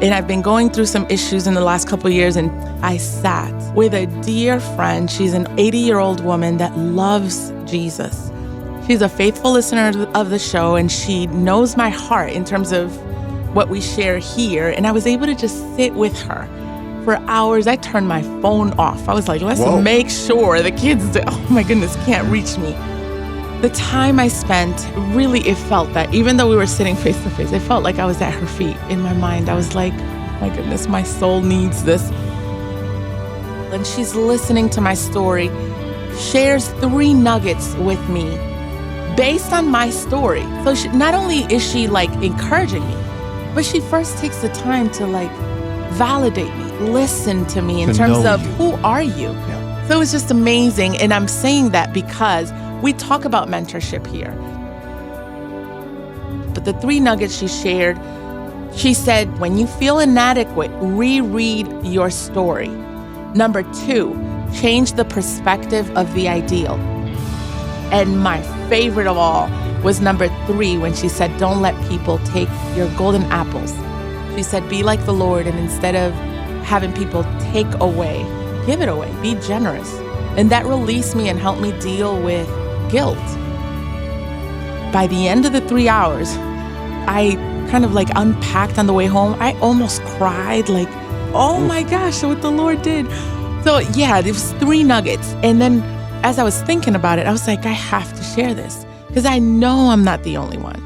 And I've been going through some issues in the last couple of years, and I sat with a dear friend. She's an 80-year-old woman that loves Jesus. She's a faithful listener of the show, and she knows my heart in terms of what we share here. And I was able to just sit with her for hours. I turned my phone off. I was like, let's make sure the kids, oh my goodness, can't reach me. The time I spent, really, it felt that even though we were sitting face to face, it felt like I was at her feet. In my mind, I was like, oh my goodness, my soul needs this. And she's listening to my story, shares 3 nuggets with me based on my story. So not only is she like encouraging me, but she first takes the time to like validate me, listen to me in terms of who are you? Yeah. So it was just amazing. And I'm saying that because we talk about mentorship here. But the 3 nuggets she shared, she said, when you feel inadequate, reread your story. Number 2, change the perspective of the ideal. And my favorite of all was number 3, when she said, don't let people take your golden apples. She said, be like the Lord, and instead of having people take away, give it away, be generous. And that released me and helped me deal with guilt. By the end of the 3 hours, I kind of like unpacked on the way home. I almost cried, like, oh my gosh, what the Lord did. So yeah, there was 3 nuggets. And then as I was thinking about it, I was like, I have to share this because I know I'm not the only one.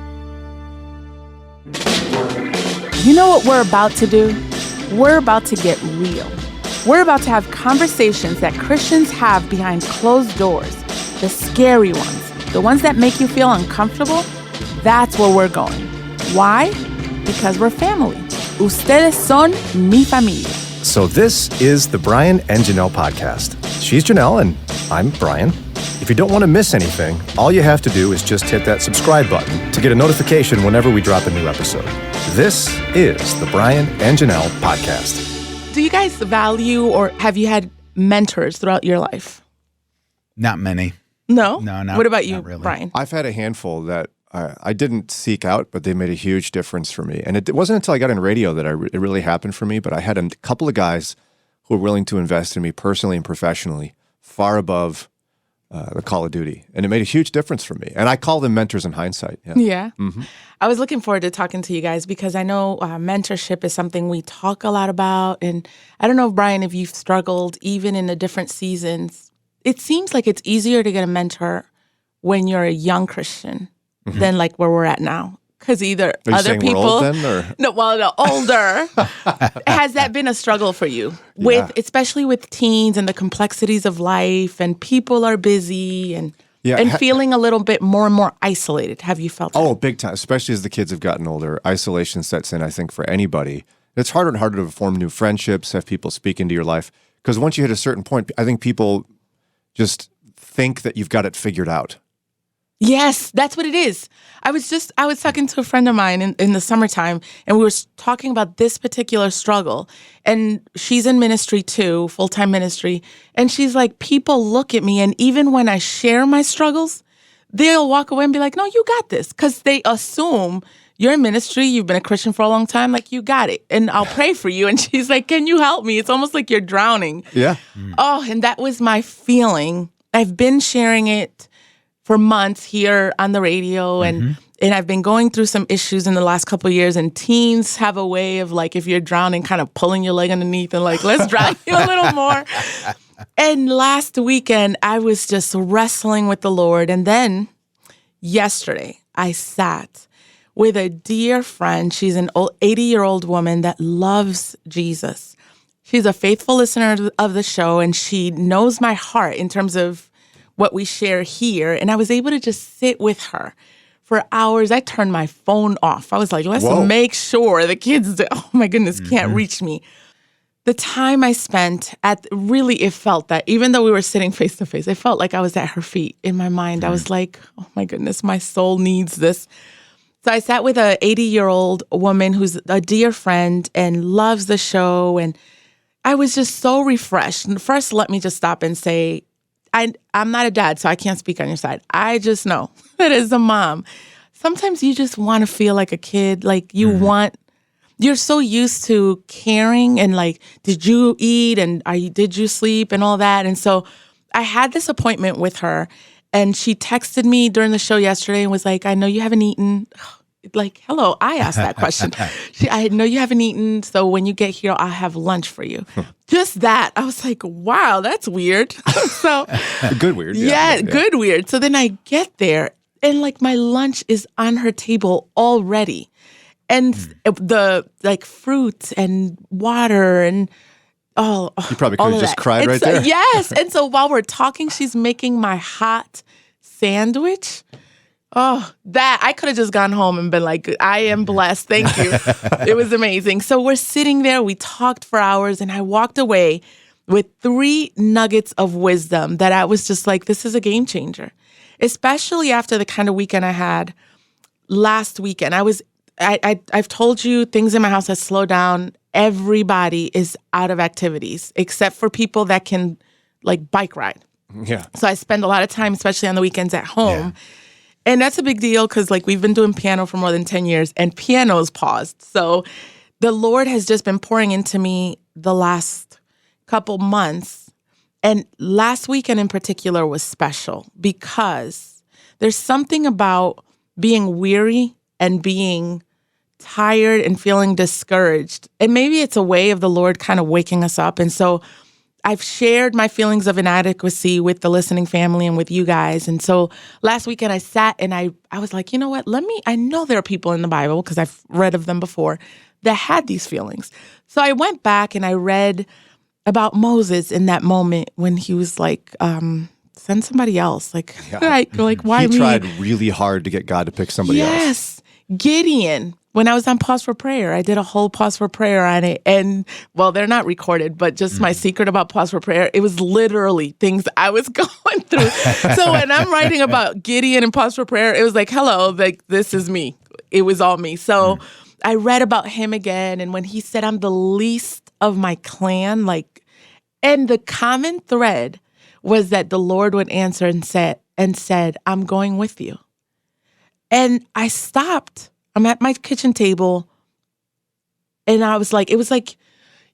You know what we're about to do? We're about to get real. We're about to have conversations that Christians have behind closed doors. The scary ones, the ones that make you feel uncomfortable, that's where we're going. Why? Because we're family. Ustedes son mi familia. So this is the Brian and Janelle podcast. She's Janelle and I'm Brian. If you don't want to miss anything, all you have to do is just hit that subscribe button to get a notification whenever we drop a new episode. This is the Brian and Janelle podcast. Do you guys value or have you had mentors throughout your life? Not many. No? No. What about you, not really. Brian? I've had a handful that I didn't seek out, but they made a huge difference for me. And it wasn't until I got in radio that it really happened for me, but I had a couple of guys who were willing to invest in me personally and professionally, far above the call of duty. And it made a huge difference for me. And I call them mentors in hindsight. Yeah. Mm-hmm. I was looking forward to talking to you guys because I know mentorship is something we talk a lot about. And I don't know, Brian, if you've struggled even in the different seasons. It seems like it's easier to get a mentor when you're a young Christian than like where we're at now. Because either Are you other saying people, we're old then, or? No, older. Has that been a struggle for you? Especially with teens and the complexities of life, and people are busy and feeling a little bit more and more isolated. Have you felt that? Oh, big time. Especially as the kids have gotten older, isolation sets in. I think for anybody, it's harder and harder to form new friendships, have people speak into your life. Because once you hit a certain point, I think people just think that you've got it figured out. Yes, that's what it is. I was talking to a friend of mine in the summertime, and we were talking about this particular struggle. And she's in ministry too, full-time ministry. And she's like, people look at me, and even when I share my struggles, they'll walk away and be like, no, you got this. Because they assume you're in ministry, you've been a Christian for a long time, like you got it. And I'll pray for you. And she's like, can you help me? It's almost like you're drowning. Yeah. Oh, and that was my feeling. I've been sharing it for months here on the radio, and I've been going through some issues in the last couple of years, and teens have a way of like, if you're drowning, kind of pulling your leg underneath and like, let's drown you a little more. And last weekend, I was just wrestling with the Lord. And then yesterday, I sat with a dear friend. She's an 80-year-old woman that loves Jesus. She's a faithful listener of the show, and she knows my heart in terms of what we share here. And I was able to just sit with her for hours. I turned my phone off. I was like, let's make sure the kids, oh my goodness, can't reach me. The time I spent it felt that even though we were sitting face to face, it felt like I was at her feet. In my mind, I was like, oh my goodness, my soul needs this. So I sat with a 80-year-old woman who's a dear friend and loves the show. And I was just so refreshed. And first, let me just stop and say, I'm not a dad, so I can't speak on your side. I just know that as a mom, sometimes you just want to feel like a kid, like you want you're so used to caring and like, did you eat and did you sleep and all that? And so I had this appointment with her, and she texted me during the show yesterday and was like, I know you haven't eaten. Like, hello, I asked that question. I know you haven't eaten, so when you get here, I'll have lunch for you. Just that. I was like, wow, that's weird. So Good weird. Yeah, good weird. So then I get there, and like my lunch is on her table already. And the like fruit and water and You probably could have just cried right there. Yes. And so while we're talking, she's making my hot sandwich. Oh, that I could have just gone home and been like, I am blessed. Thank you. It was amazing. So we're sitting there. We talked for hours, and I walked away with 3 nuggets of wisdom that I was just like, this is a game changer, especially after the kind of weekend I had last weekend. I've told you things in my house have slowed down. Everybody is out of activities except for people that can like bike ride. Yeah. So I spend a lot of time, especially on the weekends, at home. Yeah. And that's a big deal because like we've been doing piano for more than 10 years and piano's paused. So the Lord has just been pouring into me the last couple months. And last weekend in particular was special because there's something about being weary and being tired and feeling discouraged. And maybe it's a way of the Lord kind of waking us up. And so I've shared my feelings of inadequacy with the listening family and with you guys. And so last weekend I sat and I was like, you know what, I know there are people in the Bible, because I've read of them before, that had these feelings. So I went back and I read about Moses in that moment when he was like, send somebody else. Like, why me? He tried really hard to get God to pick somebody else. Yes. Gideon. When I was on Pause for Prayer, I did a whole Pause for Prayer on it. And, well, they're not recorded, but just my secret about Pause for Prayer, it was literally things I was going through. So when I'm writing about Gideon and Pause for Prayer, it was like, hello, like, this is me. It was all me. So I read about him again. And when he said, I'm the least of my clan, like, and the common thread was that the Lord would answer and said, I'm going with you. And I stopped. I'm at my kitchen table, and I was like, it was like,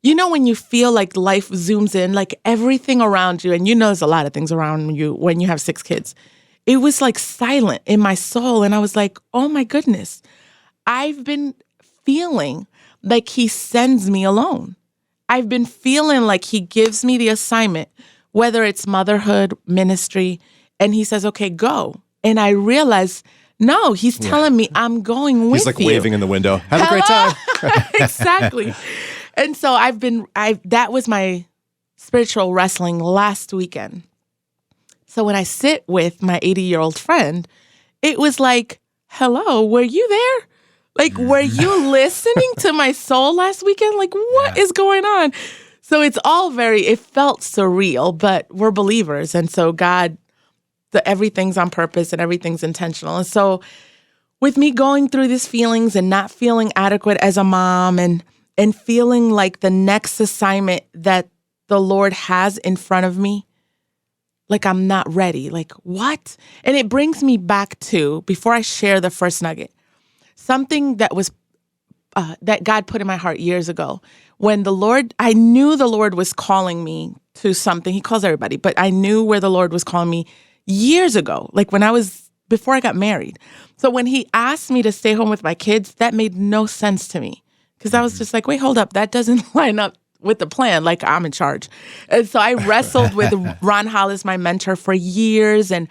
you know, when you feel like life zooms in, like everything around you, and you know there's a lot of things around you when you have 6 kids. It was like silent in my soul, and I was like, oh my goodness, I've been feeling like he sends me alone. I've been feeling like he gives me the assignment, whether it's motherhood, ministry, and he says, okay, go. And I realized, no, he's telling me I'm going with you. He's like waving in the window. Have a great time. Exactly. And so that was my spiritual wrestling last weekend. So when I sit with my 80-year-old friend, it was like, hello, were you there? Like, were you listening to my soul last weekend? Like, what is going on? So it felt surreal, but we're believers. And so God, everything's on purpose and everything's intentional. And so with me going through these feelings and not feeling adequate as a mom and feeling like the next assignment that the Lord has in front of me, like I'm not ready. Like, what? And it brings me back to, before I share the first nugget, something that was that God put in my heart years ago. When I knew the Lord was calling me to something. He calls everybody, but I knew where the Lord was calling me years ago, like before I got married. So when he asked me to stay home with my kids, that made no sense to me, because I was just like, wait, hold up. That doesn't line up with the plan. Like, I'm in charge. And so I wrestled with Ron Hollis, my mentor, for years. And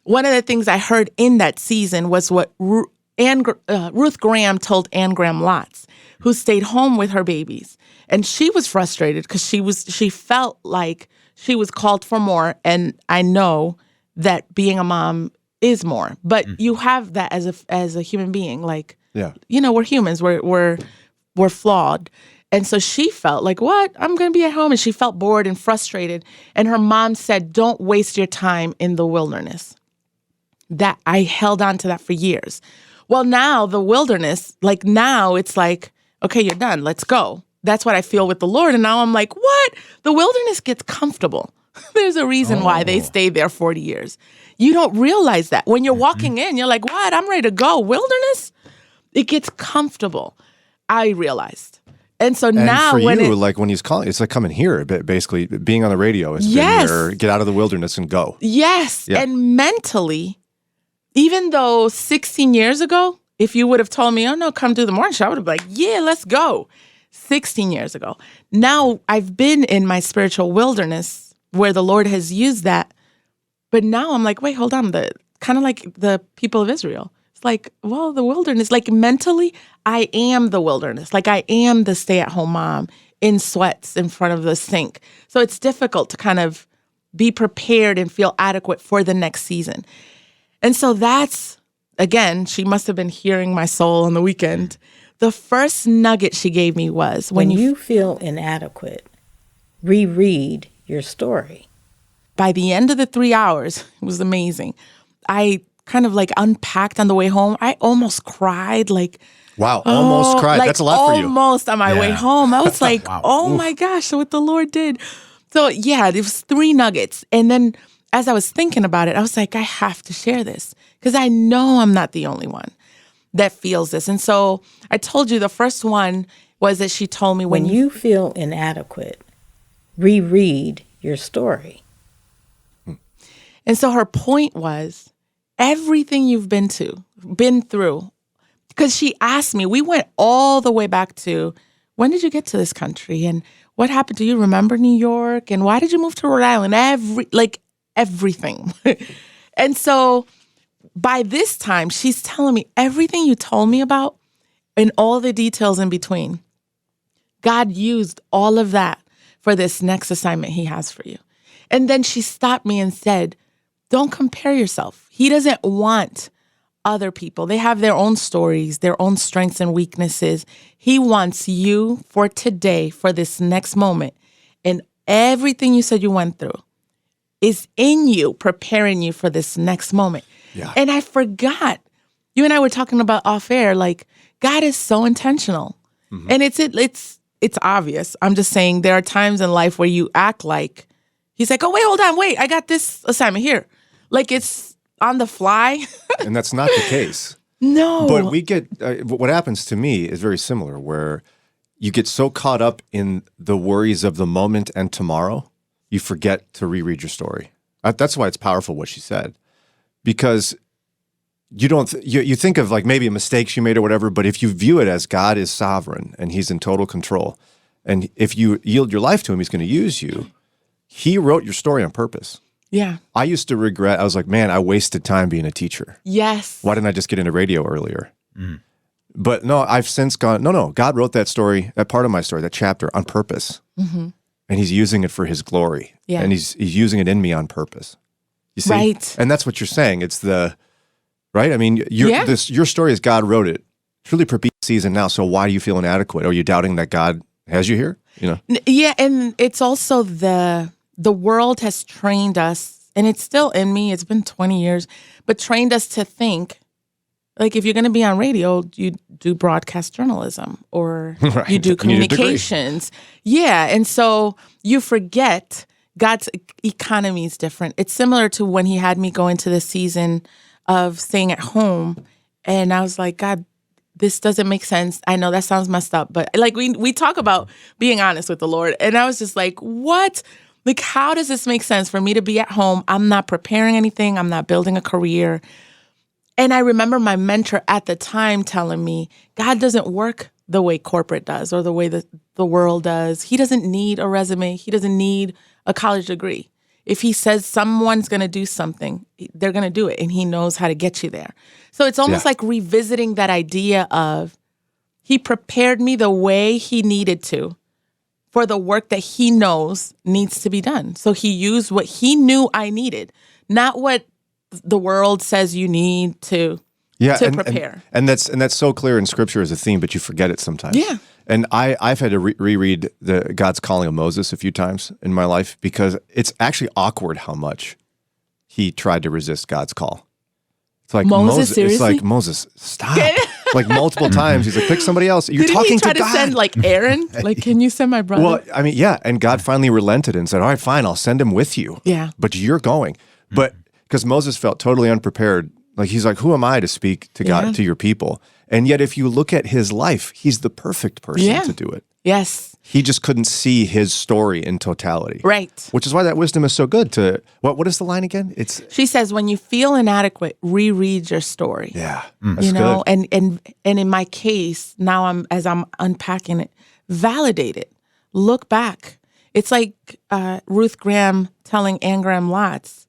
one of the things I heard in that season was what Ruth Graham told Anne Graham Lotz, who stayed home with her babies. And she was frustrated because she felt like she was called for more. And I know that being a mom is more, but you have that as a human being. Like, you know, we're humans, we're flawed. And so she felt like, what? I'm going to be at home. And she felt bored and frustrated. And her mom said, don't waste your time in the wilderness. That I held on to that for years. Well, now the wilderness, like now it's like, okay, you're done. Let's go. That's what I feel with the Lord. And now I'm like, what? The wilderness gets comfortable. There's a reason why they stayed there 40 years. You don't realize that. When you're walking in, you're like, what? I'm ready to go. Wilderness? It gets comfortable. I realized. And so And now for when you, like when he's calling, it's like coming here, basically being on the radio. It's been your get out of the wilderness and go. Yes. Yeah. And mentally, even though 16 years ago, if you would have told me, oh no, come do the morning show, I would have been like, yeah, let's go. 16 years ago. Now I've been in my spiritual wilderness where the Lord has used that. But now I'm like, wait, hold on. Kind of like the people of Israel. It's like, well, the wilderness, like mentally, I am the wilderness. Like I am the stay-at-home mom in sweats in front of the sink. So it's difficult to kind of be prepared and feel adequate for the next season. And so that's, again, she must have been hearing my soul on the weekend. The first nugget she gave me was, when you feel inadequate, reread your story. By the end of the 3 hours, it was amazing. I kind of like unpacked on the way home. I almost cried, like, wow, almost cried. Like that's a lot for you. Almost on my way home. I was like, wow. Oh my gosh, what the Lord did. So yeah, it was 3 nuggets. And then as I was thinking about it, I was like, I have to share this because I know I'm not the only one that feels this. And so I told you the first one was that she told me when you feel inadequate, reread your story. And so her point was everything you've been through, because she asked me, we went all the way back to, when did you get to this country? And what happened? Do you remember New York? And why did you move to Rhode Island? Everything. And so by this time, she's telling me everything you told me about and all the details in between. God used all of that for this next assignment he has for you. And then she stopped me and said, don't compare yourself. He doesn't want other people. They have their own stories, their own strengths and weaknesses. He wants you for today, for this next moment. And everything you said you went through is in you, preparing you for this next moment. Yeah. And I forgot. You and I were talking about off air, like God is so intentional. Mm-hmm. And it's obvious. I'm just saying there are times in life where you act like he's like, oh, wait, hold on, wait, I got this assignment here. Like it's on the fly. And that's not the case. No. But we get, what happens to me is very similar, where you get so caught up in the worries of the moment and tomorrow, you forget to reread your story. That's why it's powerful what she said. Because you don't, you think of like maybe a mistake she made or whatever, but if you view it as God is sovereign and he's in total control, and if you yield your life to him, he's going to use you. He wrote your story on purpose. Yeah. I used to regret, I was like, man, I wasted time being a teacher. Yes. Why didn't I just get into radio earlier? Mm. But no, I've since gone, no, God wrote that story, that part of my story, that chapter on purpose. Mm-hmm. And he's using it for his glory. Yeah. And he's using it in me on purpose. You see? Right. And that's what you're saying. It's right? I mean, your story is God wrote it. Truly for peak season now, so why do you feel inadequate? Are you doubting that God has you here? You know? Yeah, and it's also the world has trained us, and it's still in me, it's been 20 years, but trained us to think, like if you're going to be on radio, you do broadcast journalism or right. You do communications. Yeah, and so you forget God's economy is different. It's similar to when he had me go into the season of staying at home, and I was like, God, this doesn't make sense. I know that sounds messed up, but like we talk about being honest with the Lord, and I was just like, what? Like, how does this make sense for me to be at home? I'm not preparing anything. I'm not building a career. And I remember my mentor at the time telling me, God doesn't work the way corporate does or the way the world does. He doesn't need a resume. He doesn't need a college degree. If he says someone's going to do something, they're going to do it, and he knows how to get you there. So it's almost like revisiting that idea of he prepared me the way he needed to for the work that he knows needs to be done. So he used what he knew I needed, not what the world says you need to prepare. And that's so clear in Scripture as a theme, but you forget it sometimes. Yeah. And I've had to reread the God's calling of Moses a few times in my life because it's actually awkward how much he tried to resist God's call. It's like Moses, seriously? It's like, Moses, stop. Like multiple times. He's like, pick somebody else. You're talking to God. Did he try to send like Aaron? Like, can you send my brother? Well, I mean, yeah. And God finally relented and said, all right, fine, I'll send him with you. Yeah. But you're going. But because Moses felt totally unprepared, Like he's like, who am I to speak to God, to your people? And yet if you look at his life, he's the perfect person to do it. Yes. He just couldn't see his story in totality. Right. Which is why that wisdom is so good to, what is the line again? She says, when you feel inadequate, reread your story. Yeah. That's good. And in my case, now as I'm unpacking it, validate it. Look back. It's like Ruth Graham telling Anne Graham Lotz,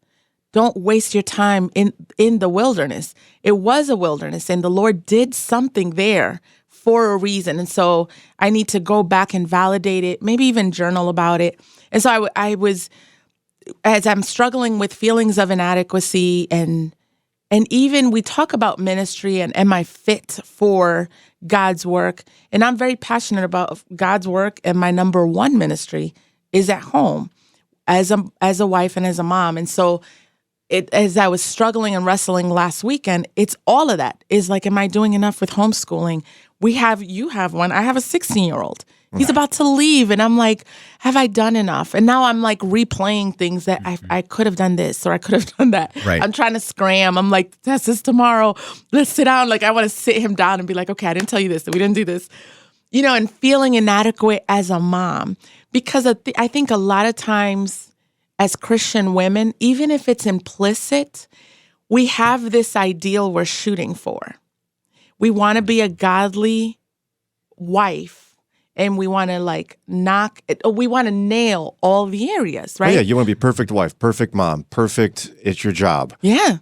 don't waste your time in the wilderness. It was a wilderness, and the Lord did something there for a reason. And so I need to go back and validate it, maybe even journal about it. And so I was, as I'm struggling with feelings of inadequacy and even we talk about ministry and am I fit for God's work? And I'm very passionate about God's work, and my number one ministry is at home as a wife and as a mom. And so as I was struggling and wrestling last weekend, it's all of that. Is like, am I doing enough with homeschooling? You have one. I have a 16-year-old. He's about to leave. And I'm like, have I done enough? And now I'm like replaying things that I could have done this or I could have done that. Right. I'm trying to scram. I'm like, test this tomorrow. Let's sit down. Like, I want to sit him down and be like, okay, I didn't tell you this. We didn't do this. And feeling inadequate as a mom. Because I think a lot of times as Christian women, even if it's implicit, we have this ideal we're shooting for. We want to be a godly wife, and we want to we want to nail all the areas, right? Oh, yeah, you want to be perfect wife, perfect mom, perfect at your job. Yeah.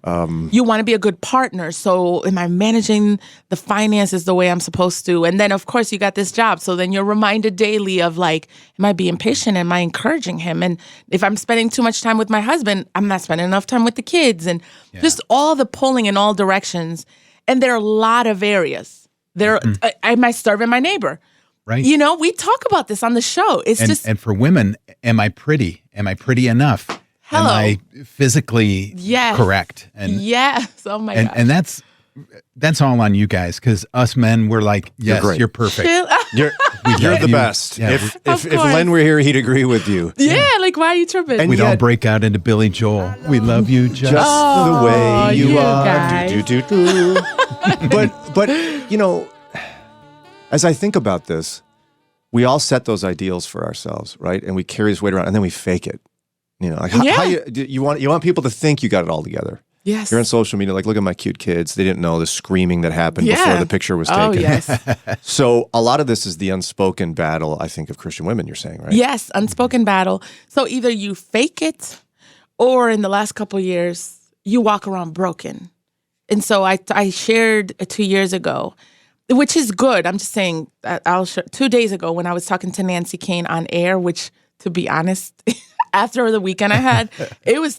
You want to be a good partner. So am I managing the finances the way I'm supposed to? And then, of course, you got this job. So then you're reminded daily of like, am I being patient? Am I encouraging him? And if I'm spending too much time with my husband, I'm not spending enough time with the kids. And just all the pulling in all directions. And there are a lot of areas. Am I serving my neighbor? Right. We talk about this on the show. And for women, am I pretty? Am I pretty enough? Hello. Am I physically correct? And yes. Oh my God. And that's all on you guys, because us men, we're like, yes, you're perfect. You're the best. Yeah, if Len were here, he'd agree with you. Yeah, like, why are you tripping? And we'd all break out into Billy Joel. We love you just the way you are. Guys. But as I think about this, we all set those ideals for ourselves, right? And we carry this weight around, and then we fake it. How you want people to think you got it all together. Yes. You're on social media, like, look at my cute kids. They didn't know the screaming that happened before the picture was taken. Oh, yes. So a lot of this is the unspoken battle, I think, of Christian women, you're saying, right? Yes, unspoken battle. So either you fake it, or in the last couple of years, you walk around broken. And so I shared 2 years ago, which is good. I'm just saying, 2 days ago when I was talking to Nancy Kane on air, which, to be honest, after the weekend I had,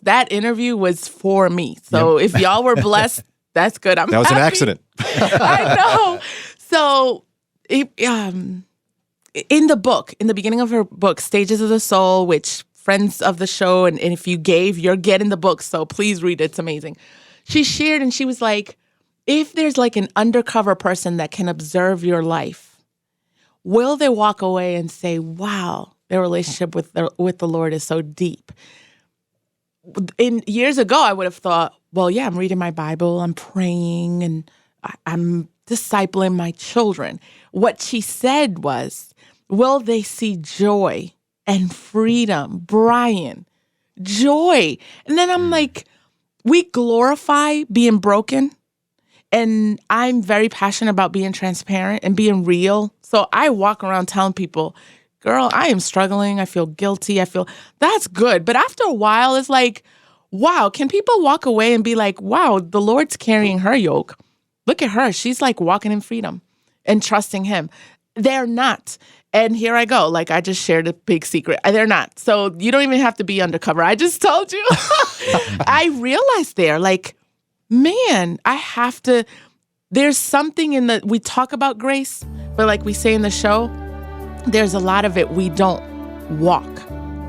that interview was for me. So if y'all were blessed, that's good. That was happy. An accident. I know. So in the book, in the beginning of her book, Stages of the Soul, which friends of the show, and if you gave, you're getting the book. So please read it. It's amazing. She shared, and she was like, if there's like an undercover person that can observe your life, will they walk away and say, wow, their relationship with the Lord is so deep? Years ago, I would have thought, well, yeah, I'm reading my Bible, I'm praying, and I'm discipling my children. What she said was, will they see joy and freedom? Brian, joy. And then I'm like, we glorify being broken. And I'm very passionate about being transparent and being real. So I walk around telling people, girl, I am struggling. I feel guilty. That's good. But after a while, it's like, wow, can people walk away and be like, wow, the Lord's carrying her yoke. Look at her. She's like walking in freedom and trusting him. They're not. And here I go. Like, I just shared a big secret. They're not. So you don't even have to be undercover. I just told you. I realized there, like, man, I have to, there's something we talk about grace, but like we say in the show, there's a lot of it we don't walk.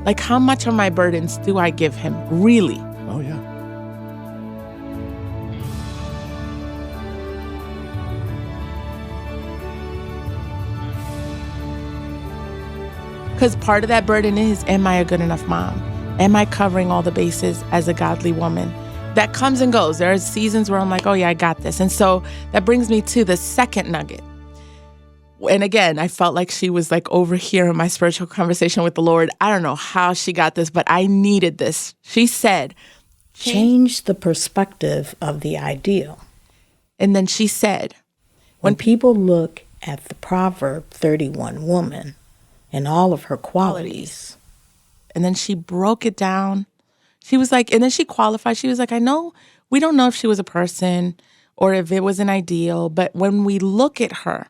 Like, how much of my burdens do I give him? Really? Oh, yeah. Because part of that burden is, am I a good enough mom? Am I covering all the bases as a godly woman? that comes and goes. There are seasons where I'm like, oh yeah, I got this. And so that brings me to the second nugget. And again, I felt like she was like over here in my spiritual conversation with the Lord. I don't know how she got this, but I needed this. She said, change the perspective of the ideal. And then she said, when people look at the Proverb 31 woman and all of her qualities. And then she broke it down. She was like, and then she qualified. She was like, I know, we don't know if she was a person or if it was an ideal, but when we look at her,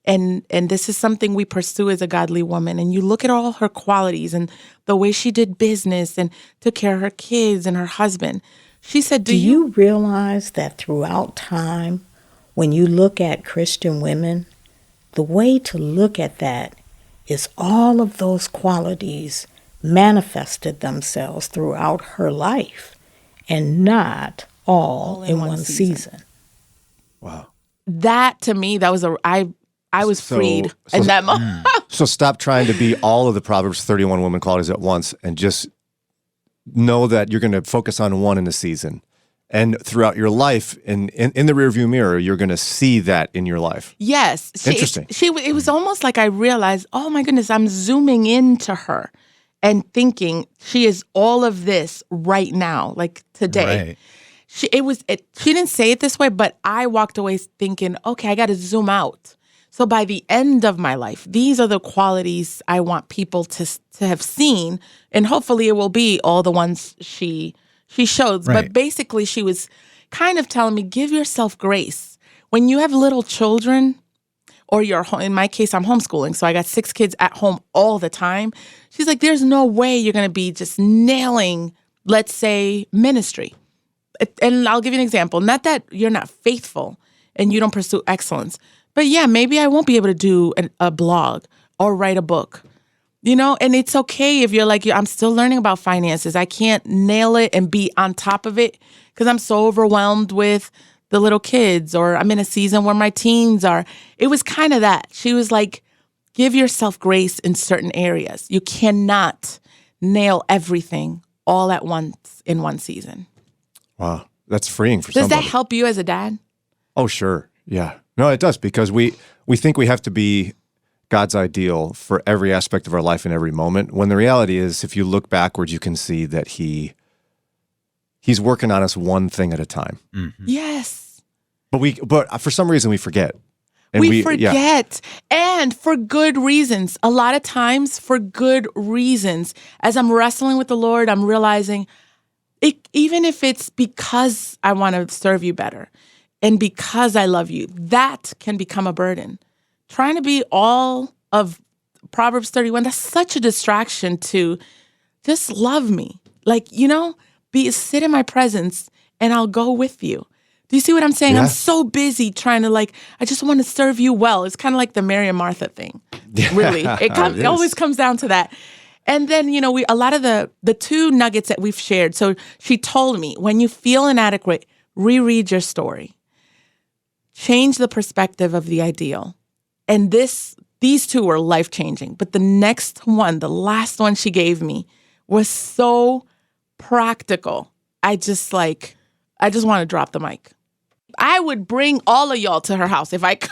and this is something we pursue as a godly woman, and you look at all her qualities and the way she did business and took care of her kids and her husband. She said, do you realize that throughout time, when you look at Christian women, the way to look at that is all of those qualities manifested themselves throughout her life and not all in one season. Wow. That to me, that was I was freed in that moment. So stop trying to be all of the Proverbs 31 woman qualities at once and just know that you're going to focus on one in a season. And throughout your life, in the rearview mirror, you're going to see that in your life. Yes. Interesting. It was almost like I realized, oh my goodness, I'm zooming into her and thinking she is all of this right now, like today. Right. She didn't say it this way, but I walked away thinking, okay, I got to zoom out. So by the end of my life, these are the qualities I want people to have seen, and hopefully it will be all the ones she shows. Right. But basically, she was kind of telling me, give yourself grace. When you have little children, or in my case, I'm homeschooling, so I got 6 kids at home all the time. She's like, there's no way you're going to be just nailing, let's say, ministry. And I'll give you an example. Not that you're not faithful and you don't pursue excellence, but yeah, maybe I won't be able to do a blog or write a book, and it's okay if you're like, I'm still learning about finances. I can't nail it and be on top of it because I'm so overwhelmed with the little kids, or I'm in a season where my teens are. It was kind of that. She was like, give yourself grace in certain areas. You cannot nail everything all at once in one season. Wow. That's freeing for Does somebody. that help you as a dad? Oh, sure. Yeah. No, it does, because we think we have to be God's ideal for every aspect of our life in every moment, when the reality is, if you look backwards, you can see that He's working on us one thing at a time. Mm-hmm. Yes. But for some reason we forget. And we forget, and for good reasons. A lot of times for good reasons. As I'm wrestling with the Lord, I'm realizing, even if it's because I want to serve you better and because I love you, that can become a burden. Trying to be all of Proverbs 31, that's such a distraction to just love me. Like, sit in my presence and I'll go with you. Do you see what I'm saying? Yeah. I'm so busy trying to I just want to serve you well. It's kind of like the Mary and Martha thing, really. It always comes down to that. And then, a lot of the 2 nuggets that we've shared. So she told me, when you feel inadequate, reread your story. Change the perspective of the ideal. And these 2 were life-changing. But the next one, the last one she gave me, was so practical. I just want to drop the mic. I would bring all of y'all to her house if I could.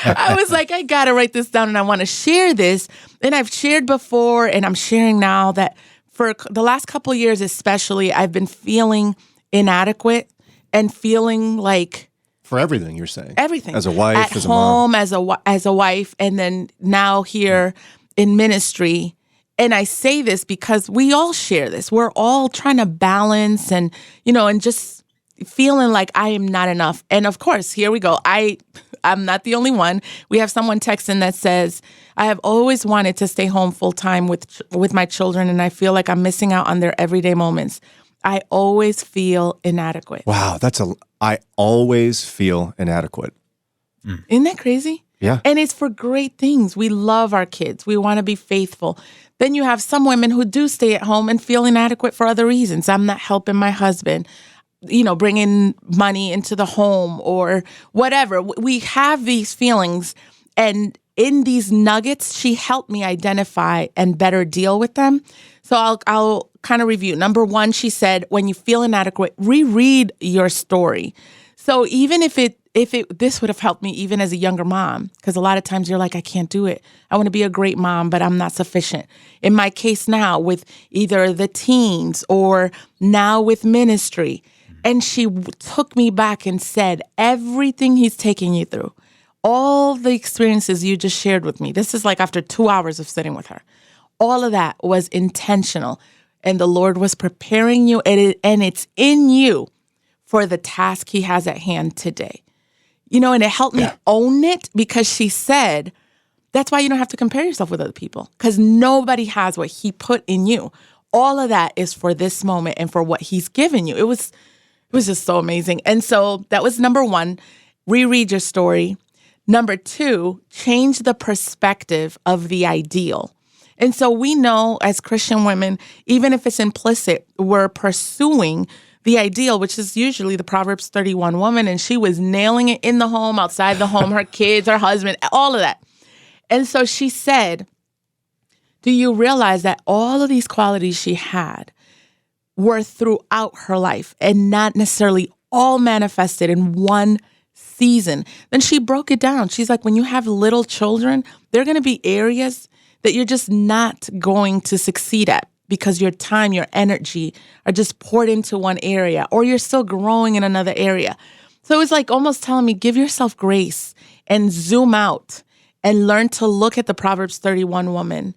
I was like, I got to write this down and I want to share this. And I've shared before and I'm sharing now that for the last couple of years especially, I've been feeling inadequate and feeling like... For everything you're saying. Everything. As a wife, as a mom. At home, as a wife, and then now here in ministry. And I say this because we all share this. We're all trying to balance and just feeling like I am not enough. And of course, here we go. I'm not the only one. We have someone texting that says, I have always wanted to stay home full time with my children, and I feel like I'm missing out on their everyday moments. I always feel inadequate. Wow, I always feel inadequate. Isn't that crazy? Yeah. And it's for great things. We love our kids. We want to be faithful. Then you have some women who do stay at home and feel inadequate for other reasons. I'm not helping my husband, bringing money into the home or whatever. We have these feelings. And in these nuggets, she helped me identify and better deal with them. So I'll kind of review. Number one, she said, when you feel inadequate, reread your story. So even if this would have helped me even as a younger mom, because a lot of times you're like, I can't do it. I want to be a great mom, but I'm not sufficient. In my case now with either the teens or now with ministry. And she took me back and said, everything he's taking you through, all the experiences you just shared with me, this is like after 2 hours of sitting with her, all of that was intentional. And the Lord was preparing you, and it's in you for the task he has at hand today. And it helped me own it, because she said, that's why you don't have to compare yourself with other people, because nobody has what he put in you. All of that is for this moment and for what he's given you. It was just so amazing. And so that was number one, reread your story. Number two, change the perspective of the ideal. And so we know as Christian women, even if it's implicit, we're pursuing the ideal, which is usually the Proverbs 31 woman, and she was nailing it in the home, outside the home, her kids, her husband, all of that. And so she said, do you realize that all of these qualities she had were throughout her life and not necessarily all manifested in one season? Then she broke it down. She's like, when you have little children, there are going to be areas that you're just not going to succeed at because your time, your energy are just poured into one area, or you're still growing in another area. So it was like almost telling me, give yourself grace and zoom out and learn to look at the Proverbs 31 woman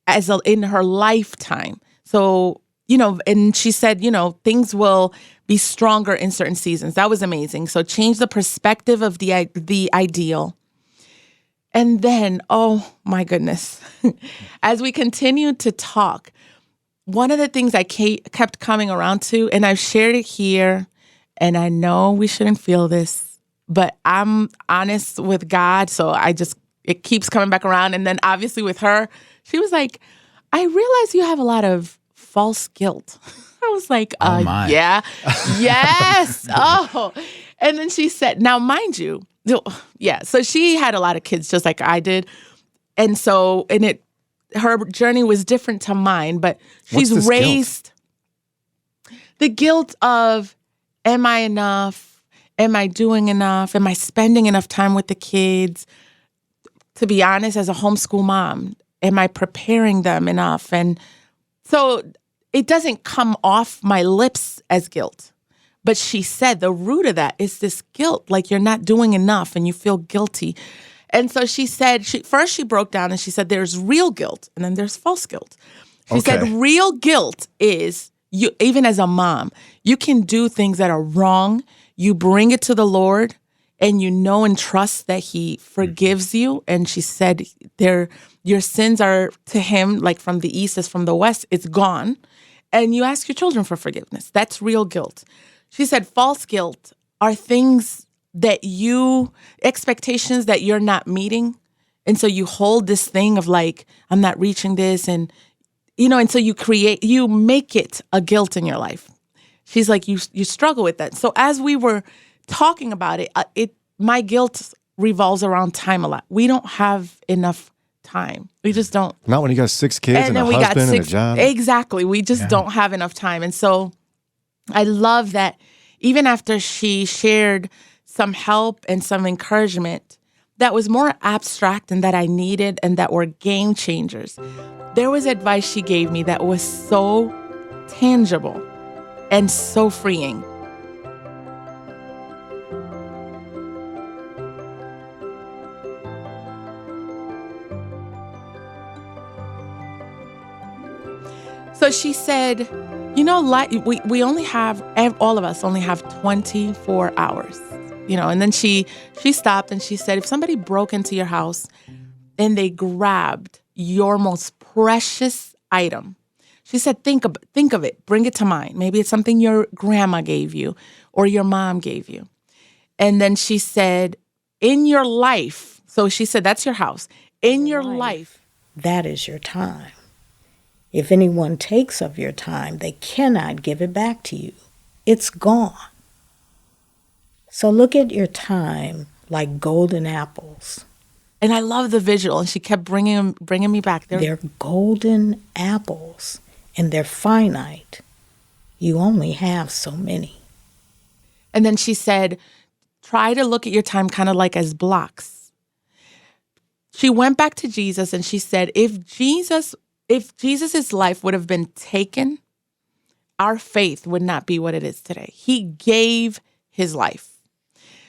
as in her lifetime. So, and she said, things will be stronger in certain seasons. That was amazing. So change the perspective of the ideal. And then, oh my goodness, as we continued to talk, one of the things I kept coming around to, and I've shared it here, and I know we shouldn't feel this, but I'm honest with God, so it keeps coming back around. And then obviously with her, she was like, I realize you have a lot of false guilt. I was like, yeah, yes. Oh, and then she said, now mind you, yeah. So she had a lot of kids just like I did. And so, her journey was different to mine, but she's raised the guilt of, am I enough? Am I doing enough? Am I spending enough time with the kids? To be honest, as a homeschool mom, am I preparing them enough? And so it doesn't come off my lips as guilt. But she said the root of that is this guilt, like you're not doing enough and you feel guilty. And so she said, she broke down and she said, there's real guilt and then there's false guilt. She said, real guilt is, you, even as a mom, you can do things that are wrong. You bring it to the Lord and you know and trust that he forgives you. And she said, your sins are to him, like from the east as from the west, it's gone. And you ask your children for forgiveness. That's real guilt. She said false guilt are things that expectations that you're not meeting. And so you hold this thing of like, I'm not reaching this. And, and so you make it a guilt in your life. She's like, you struggle with that. So as we were talking about it, my guilt revolves around time a lot. We don't have enough time. We just don't. Not when you got 6 kids and a husband and a job. Exactly. We just don't have enough time. And so I love that even after she shared some help and some encouragement that was more abstract and that I needed and that were game changers, there was advice she gave me that was so tangible and so freeing. So she said, we only have, all of us only have 24 hours, and then she stopped and she said, if somebody broke into your house and they grabbed your most precious item, she said, think of it, bring it to mind. Maybe it's something your grandma gave you or your mom gave you. And then she said, in your life, so she said, that's your house. In your life, that is your time. If anyone takes of your time, they cannot give it back to you. It's gone. So look at your time like golden apples. And I love the visual. And she kept bringing me back there. They're golden apples. and they're finite. You only have so many. And then she said, try to look at your time kind of like as blocks. She went back to Jesus and she said, if Jesus's life would have been taken, our faith would not be what it is today. He gave his life.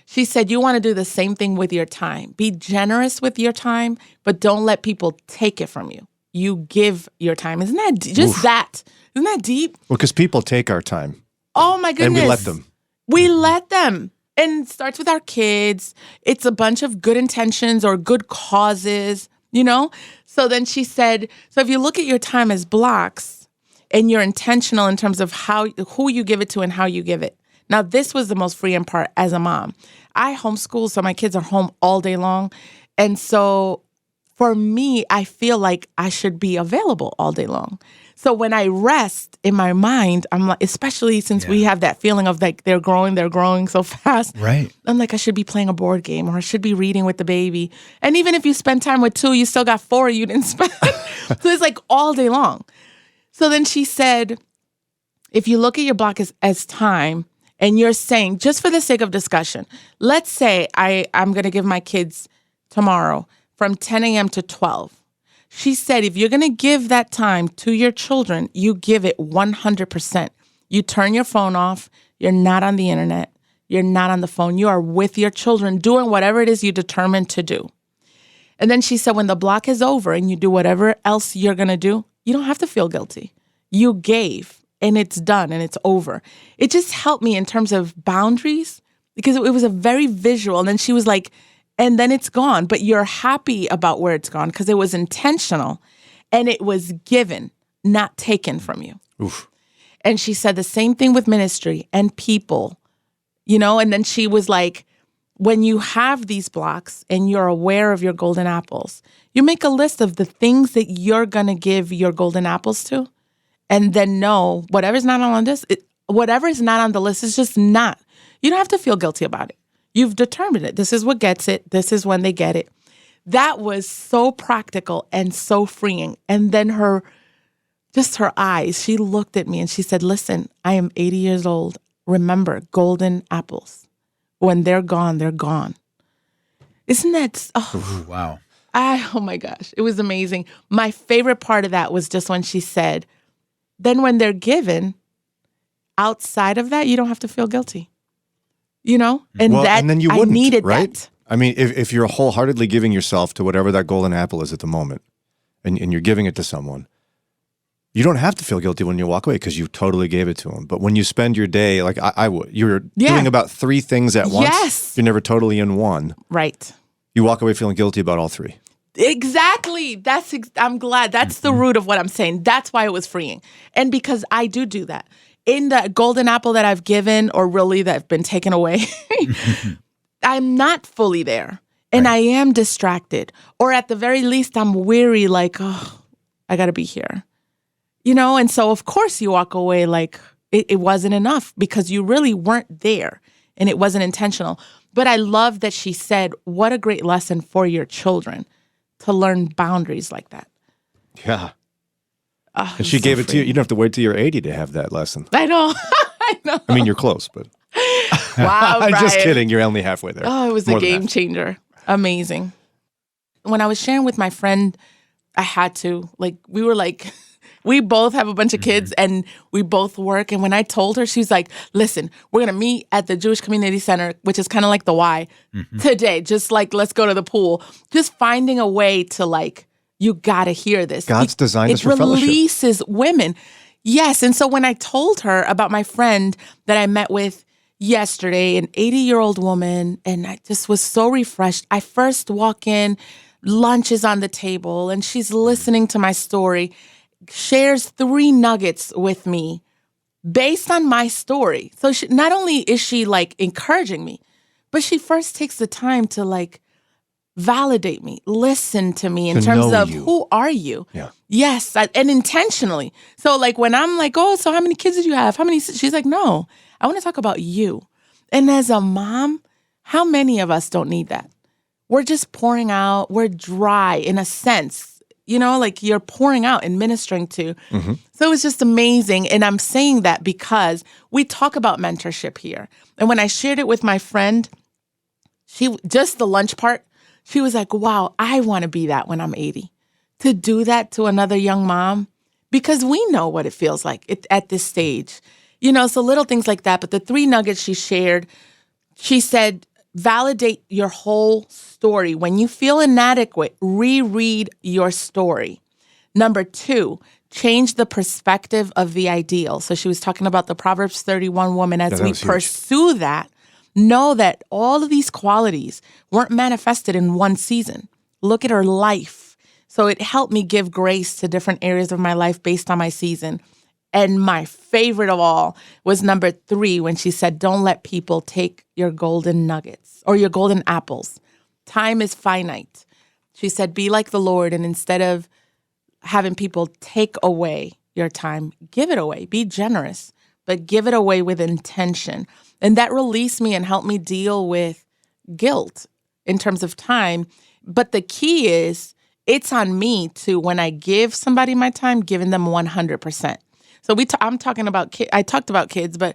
She said, you want to do the same thing with your time. Be generous with your time, but don't let people take it from you. You give your time. Isn't that just that? Isn't that deep? Well, because people take our time. Oh my goodness. And we let them. We let them. And it starts with our kids. It's a bunch of good intentions or good causes, you know? So then she said, so if you look at your time as blocks and you're intentional in terms of who you give it to and how you give it. Now, this was the most freeing part as a mom. I homeschool, so my kids are home all day long. And so for me, I feel like I should be available all day long. So when I rest in my mind, I'm like, especially since we have that feeling of like they're growing so fast. Right. I'm like, I should be playing a board game or I should be reading with the baby. And even if you spend time with 2, you still got 4 you didn't spend. So it's like all day long. So then she said, if you look at your block as time and you're saying, just for the sake of discussion, let's say I'm going to give my kids tomorrow from 10 a.m. to 12. She said, if you're going to give that time to your children, you give it 100%. You turn your phone off. You're not on the internet. You're not on the phone. You are with your children doing whatever it is you determined to do. And then she said, when the block is over and you do whatever else you're going to do, you don't have to feel guilty. You gave and it's done and it's over. It just helped me in terms of boundaries because it was a very visual. And then she was like, and then it's gone, but you're happy about where it's gone because it was intentional and it was given, not taken from you. Oof. And she said the same thing with ministry and people, you know, and then she was like, when you have these blocks and you're aware of your golden apples, you make a list of the things that you're going to give your golden apples to. And then know whatever's not on this, whatever is not on the list is just not. You don't have to feel guilty about it. You've determined it. This is what gets it. This is when they get it. That was so practical and so freeing. And then her eyes, she looked at me and she said, listen, I am 80 years old. Remember, golden apples. When they're gone, they're gone. Isn't that, Ooh, wow. Oh my gosh, it was amazing. My favorite part of that was just when she said, then when they're given, outside of that, you don't have to feel guilty. You know? And and then you wouldn't, I needed right? that. I mean, if you're wholeheartedly giving yourself to whatever that golden apple is at the moment, and you're giving it to someone, you don't have to feel guilty when you walk away because you totally gave it to them. But when you spend your day, like I would, you're doing about 3 things at once. Yes. You're never totally in one. Right. You walk away feeling guilty about all 3. Exactly. I'm glad. That's the root of what I'm saying. That's why it was freeing. And because I do that. In the golden apple that I've given, or really that have been taken away, I'm not fully there. And I am distracted. Or at the very least, I'm weary, like, oh, I got to be here. You know? And so, of course, you walk away like it wasn't enough because you really weren't there and it wasn't intentional. But I love that she said, what a great lesson for your children to learn boundaries like that. Yeah. Oh, And she gave it to you. You don't have to wait till you're 80 to have that lesson. I know. I know. I mean, you're close, but Wow, I'm just Brian. kidding. You're only halfway there. Oh, it was More a than game that. changer. Amazing. When I was sharing with my friend, I had to. Like, we were like, we both have a bunch of kids and we both work. And when I told her, she was like, listen, we're going to meet at the Jewish Community Center, which is kind of like the Y, today. Just like, let's go to the pool. Just finding a way to like, you got to hear this. God's designed us for It fellowship. releases women. Yes. And so when I told her about my friend that I met with yesterday, an 80-year-old woman, and I just was so refreshed. I first walk in, lunch is on the table, and she's listening to my story, shares 3 nuggets with me based on my story. So not only is she like encouraging me, but she first takes the time to like validate me, listen to me in To terms know of you. who are you? Yeah. Yes, and intentionally. So like when I'm like, oh, so how many kids did you have? How many? She's like, no, I want to talk about you. And as a mom, how many of us don't need that? We're just pouring out. We're dry in a sense, like you're pouring out and ministering to. So it was just amazing. And I'm saying that because we talk about mentorship here. And when I shared it with my friend, just the lunch part, she was like, wow, I want to be that when I'm 80. To do that to another young mom, because we know what it feels like at this stage. So little things like that. But the 3 nuggets she shared, she said, validate your whole story. When you feel inadequate, reread your story. Number 2, change the perspective of the ideal. So she was talking about the Proverbs 31 woman. As we pursue that, know that all of these qualities weren't manifested in one season. Look at her life. So it helped me give grace to different areas of my life based on my season. And my favorite of all was number 3, when she said, don't let people take your golden nuggets or your golden apples. Time is finite. She said, be like the Lord, and instead of having people take away your time, give it away. Be generous, but give it away with intention. And that released me and helped me deal with guilt in terms of time. But the key is, it's on me to, when I give somebody my time, giving them 100%. So I'm talking about I talked about kids, but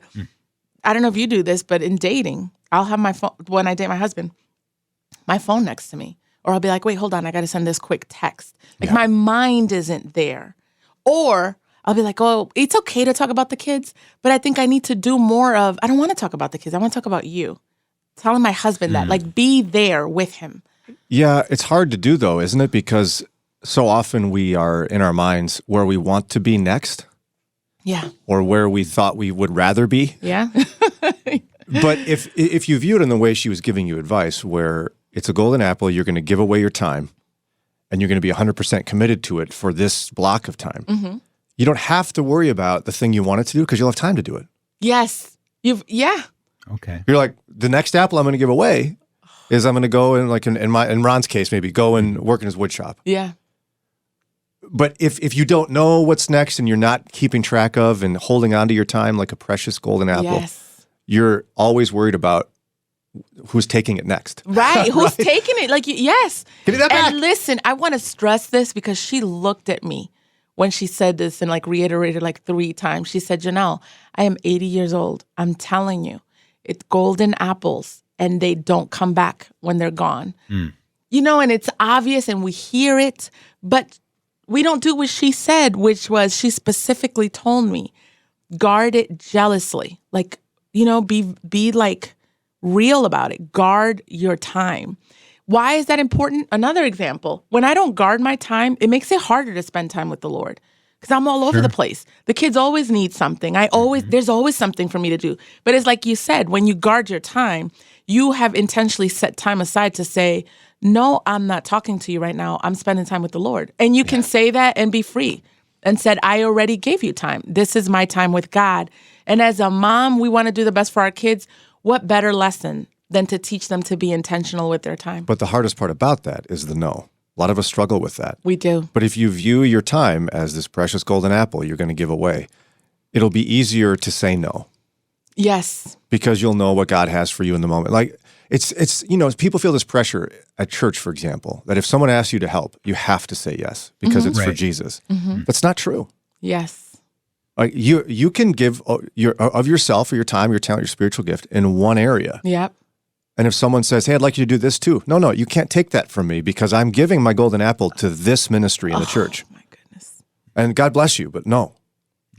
I don't know if you do this, but in dating, I'll have my phone, when I date my husband, my phone next to me. Or I'll be like, wait, hold on, I got to send this quick text. Like my mind isn't there. Or I'll be like, oh, it's okay to talk about the kids, but I think I need to do more of, I don't want to talk about the kids. I want to talk about you. Telling my husband that, like, be there with him. Yeah, it's hard to do though, isn't it? Because so often we are in our minds where we want to be next. Yeah. Or where we thought we would rather be. Yeah. But if you view it in the way she was giving you advice, where it's a golden apple, you're going to give away your time and you're going to be 100% committed to it for this block of time. You don't have to worry about the thing you wanted to do because you'll have time to do it. Yes. Okay. You're like, the next apple I'm going to give away is I'm going to go and, like in Ron's case, maybe go and work in his wood shop. Yeah. But if you don't know what's next and you're not keeping track of and holding on to your time like a precious golden apple, you're always worried about who's taking it next. Right. Who's taking it? Like, yes. Give me that back. And listen, I want to stress this because she looked at me when she said this and like reiterated like 3 times. She said, Janelle, I am 80 years old. I'm telling you, it's golden apples and they don't come back when they're gone. And it's obvious and we hear it, but we don't do what she said, which was, she specifically told me, guard it jealously. Like, be like real about it. Guard your time. Why is that important? Another example, when I don't guard my time, it makes it harder to spend time with the Lord because I'm all over the place. The kids always need something. There's always something for me to do. But it's like you said, when you guard your time, you have intentionally set time aside to say, no, I'm not talking to you right now. I'm spending time with the Lord. And you can say that and be free and said, I already gave you time. This is my time with God. And as a mom, we want to do the best for our kids. What better lesson than to teach them to be intentional with their time? But the hardest part about that is the no. A lot of us struggle with that. We do. But if you view your time as this precious golden apple you're going to give away, it'll be easier to say no. Yes. Because you'll know what God has for you in the moment. Like, it's people feel this pressure at church, for example, that if someone asks you to help, you have to say yes because it's for Jesus. That's not true. Yes. Like you can give of yourself or your time, your talent, your spiritual gift in one area. Yep. And if someone says, hey, I'd like you to do this too. No, you can't take that from me because I'm giving my golden apple to this ministry in the church. Oh, my goodness. And God bless you, but no.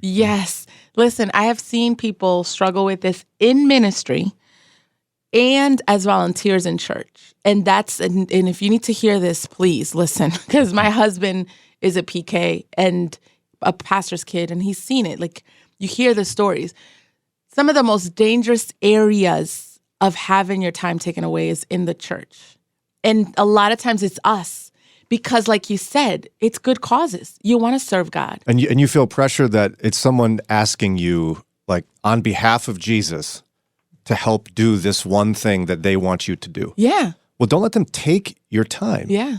Yes. Listen, I have seen people struggle with this in ministry and as volunteers in church. And if you need to hear this, please listen, because my husband is a PK and a pastor's kid, and he's seen it. Like, you hear the stories. Some of the most dangerous areas of having your time taken away is in the church. And a lot of times it's us because, like you said, it's good causes. You want to serve God. And you feel pressure that it's someone asking you, like, on behalf of Jesus, to help do this one thing that they want you to do. Yeah. Well, don't let them take your time. Yeah.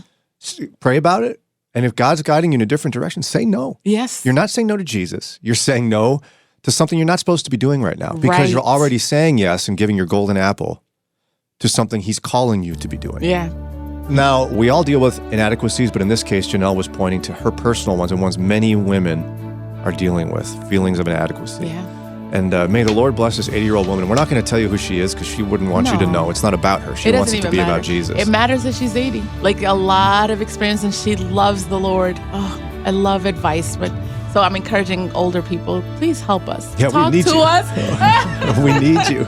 Pray about it. And if God's guiding you in a different direction, say no. Yes. You're not saying no to Jesus. You're saying no to something you're not supposed to be doing right now because Right. you're already saying yes and giving your golden apple to something he's calling you to be doing. Yeah. Now, we all deal with inadequacies, but in this case, Janelle was pointing to her personal ones and ones many women are dealing with, feelings of inadequacy. Yeah. And may the Lord bless this 80-year-old woman. We're not going to tell you who she is because she wouldn't want you to know. It's not about her. She wants it to be about Jesus. It matters that she's 80. Like a lot of experience, and she loves the Lord. Oh, I love advice, but so I'm encouraging older people, please help us. Yeah, Talk we need to you. us. We need you.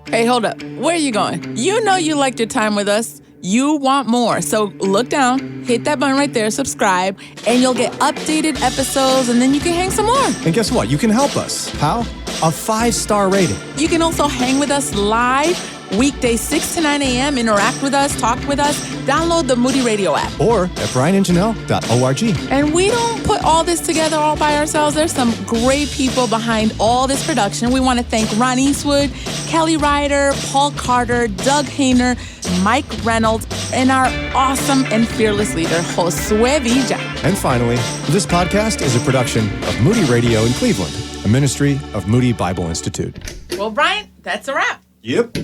Hey, hold up. Where are you going? You know you liked your time with us. You want more. So look down, hit that button right there, subscribe, and you'll get updated episodes, and then you can hang some more. And guess what? You can help us. How? A 5-star rating. You can also hang with us live, weekdays 6 to 9 a.m., interact with us, talk with us, download the Moody Radio app. Or at brianandjanelle.org. And we don't put all this together all by ourselves. There's some great people behind all this production. We want to thank Ron Eastwood, Kelly Ryder, Paul Carter, Doug Hayner, Mike Reynolds, and our awesome and fearless leader, Josue Villa. And finally, this podcast is a production of Moody Radio in Cleveland, a ministry of Moody Bible Institute. Well, Brian, that's a wrap. Yep.